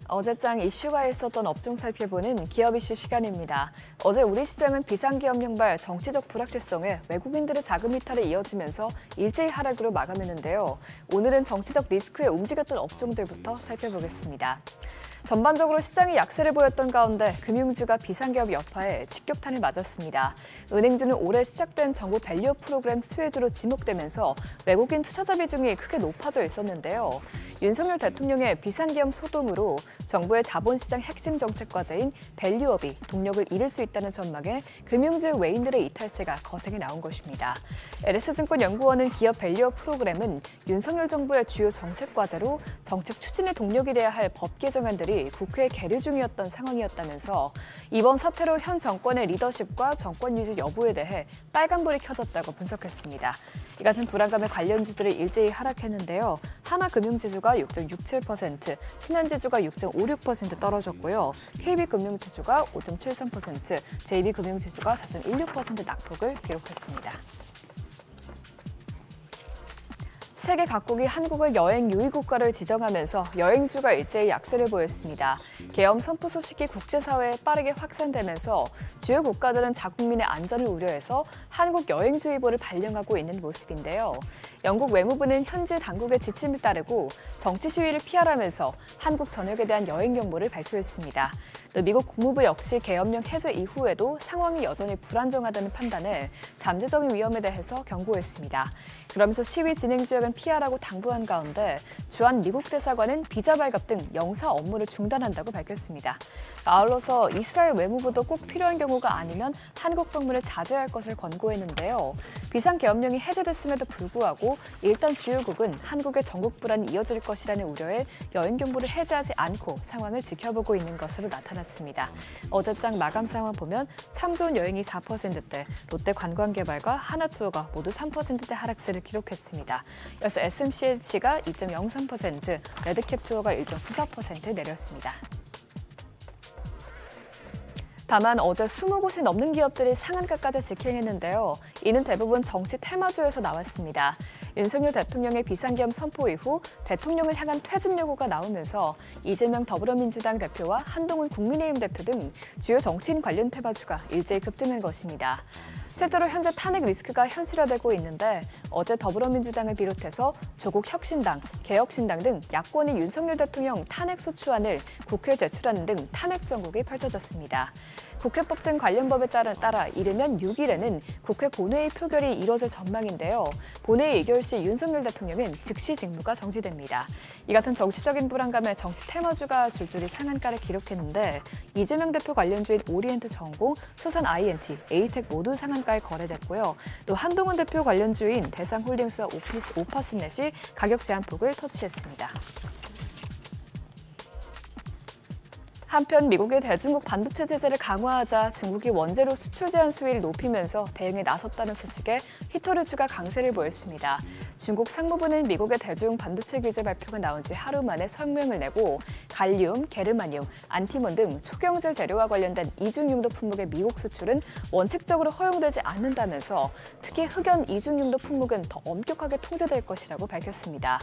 어제장 이슈가 있었던 업종 살펴보는 기업 이슈 시간입니다. 어제 우리 시장은 비상기업 융발 정치적 불확실성에 외국인들의 자금 이탈에 이어지면서 일제히 하락으로 마감했는데요. 오늘은 정치적 리스크에 움직였던 업종들부터 살펴보겠습니다. 전반적으로 시장이 약세를 보였던 가운데 금융주가 비상기업 여파에 직격탄을 맞았습니다. 은행주는 올해 시작된 정부 밸류업 프로그램 수혜주로 지목되면서 외국인 투자자 비중이 크게 높아져 있었는데요. 윤석열 대통령의 비상기업 소동으로 정부의 자본시장 핵심 정책 과제인 밸류업이 동력을 잃을 수 있다는 전망에 금융주의 외인들의 이탈세가 거세게 나온 것입니다. LS증권연구원은 기업 밸류업 프로그램은 윤석열 정부의 주요 정책 과제로 정책 추진의 동력이 돼야 할 법 개정안들이 국회에 계류 중이었던 상황이었다면서 이번 사태로 현 정권의 리더십과 정권 유지 여부에 대해 빨간불이 켜졌다고 분석했습니다. 이 같은 불안감에 관련주들이 일제히 하락했는데요. 하나금융지주가 6.67%, 신한지주가 6.56% 떨어졌고요. KB금융지주가 5.73%, JB금융지주가 4.16% 낙폭을 기록했습니다. 세계 각국이 한국을 여행 유의 국가를 지정하면서 여행주가 일제히 약세를 보였습니다. 계엄 선포 소식이 국제사회에 빠르게 확산되면서 주요 국가들은 자국민의 안전을 우려해서 한국 여행주의보를 발령하고 있는 모습인데요. 영국 외무부는 현지 당국의 지침을 따르고 정치 시위를 피하라면서 한국 전역에 대한 여행 경보를 발표했습니다. 또 미국 국무부 역시 계엄령 해제 이후에도 상황이 여전히 불안정하다는 판단에 잠재적인 위험에 대해서 경고했습니다. 그러면서 시위 진행 지역은 피하라고 당부한 가운데 주한 미국 대사관은 비자 발급 등 영사 업무를 중단한다고 밝혔습니다. 아울러서 이스라엘 외무부도 꼭 필요한 경우가 아니면 한국 방문을 자제할 것을 권고했는데요. 비상계엄령이 해제됐음에도 불구하고 일단 주요국은 한국의 전국 불안이 이어질 것이라는 우려에 여행 경보를 해제하지 않고 상황을 지켜보고 있는 것으로 나타났습니다. 어제장 마감 상황 보면 참 좋은 여행이 4%대, 롯데관광개발과 하나투어가 모두 3%대 하락세를 기록했습니다. 이어서 SMCH가 2.03%, 레드캡투어가 1.94% 내렸습니다. 다만 어제 20곳이 넘는 기업들이 상한가까지 직행했는데요. 이는 대부분 정치 테마주에서 나왔습니다. 윤석열 대통령의 비상계엄 선포 이후 대통령을 향한 퇴진 요구가 나오면서 이재명 더불어민주당 대표와 한동훈 국민의힘 대표 등 주요 정치인 관련 테마주가 일제히 급등한 것입니다. 실제로 현재 탄핵 리스크가 현실화되고 있는데 어제 더불어민주당을 비롯해서 조국 혁신당, 개혁신당 등 야권이 윤석열 대통령 탄핵 소추안을 국회에 제출하는 등 탄핵 정국이 펼쳐졌습니다. 국회법 등 관련 법에 따라 이르면 6일에는 국회 본회의 표결이 이뤄질 전망인데요. 본회의 의결 시 윤석열 대통령은 즉시 직무가 정지됩니다. 이 같은 정치적인 불안감에 정치 테마주가 줄줄이 상한가를 기록했는데 이재명 대표 관련주인 오리엔트 전공, 수산 INT, 에이텍 모두 상한가에 거래됐고요. 또 한동훈 대표 관련주인 대상홀딩스와 오파스넷이 가격 제한폭을 터치했습니다. 한편 미국의 대중국 반도체 제재를 강화하자 중국이 원재료 수출 제한 수위를 높이면서 대응에 나섰다는 소식에 히토류주가 강세를 보였습니다. 중국 상무부는 미국의 대중 반도체 규제 발표가 나온 지 하루 만에 성명을 내고 갈륨, 게르마늄, 안티몬 등 초경질 재료와 관련된 이중용도 품목의 미국 수출은 원칙적으로 허용되지 않는다면서 특히 흑연 이중용도 품목은 더 엄격하게 통제될 것이라고 밝혔습니다.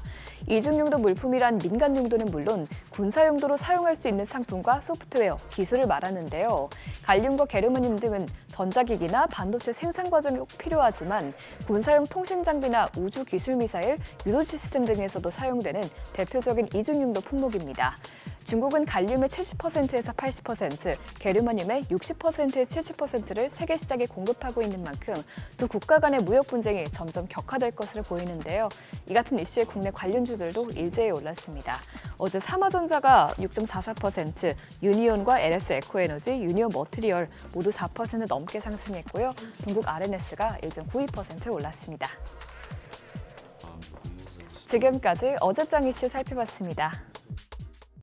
이중용도 물품이란 민간 용도는 물론 군사 용도로 사용할 수 있는 상품과 소프트웨어, 기술을 말하는데요. 갈륨과 게르마늄 등은 전자기기나 반도체 생산 과정이 꼭 필요하지만 군사용 통신 장비나 우주 기술 미사일, 유도 시스템 등에서도 사용되는 대표적인 이중용도 품목입니다. 중국은 갈륨의 70%에서 80%, 게르마늄의 60%에서 70%를 세계 시장에 공급하고 있는 만큼 두 국가 간의 무역 분쟁이 점점 격화될 것으로 보이는데요. 이 같은 이슈에 국내 관련주들도 일제히 올랐습니다. 어제 삼화전자가 6.44%, 유니온과 LS 에코에너지, 유니온 머티리얼 모두 4% 넘게 상승했고요. 동국 RNS가 1.92% 올랐습니다. 지금까지 어제장 이슈 살펴봤습니다.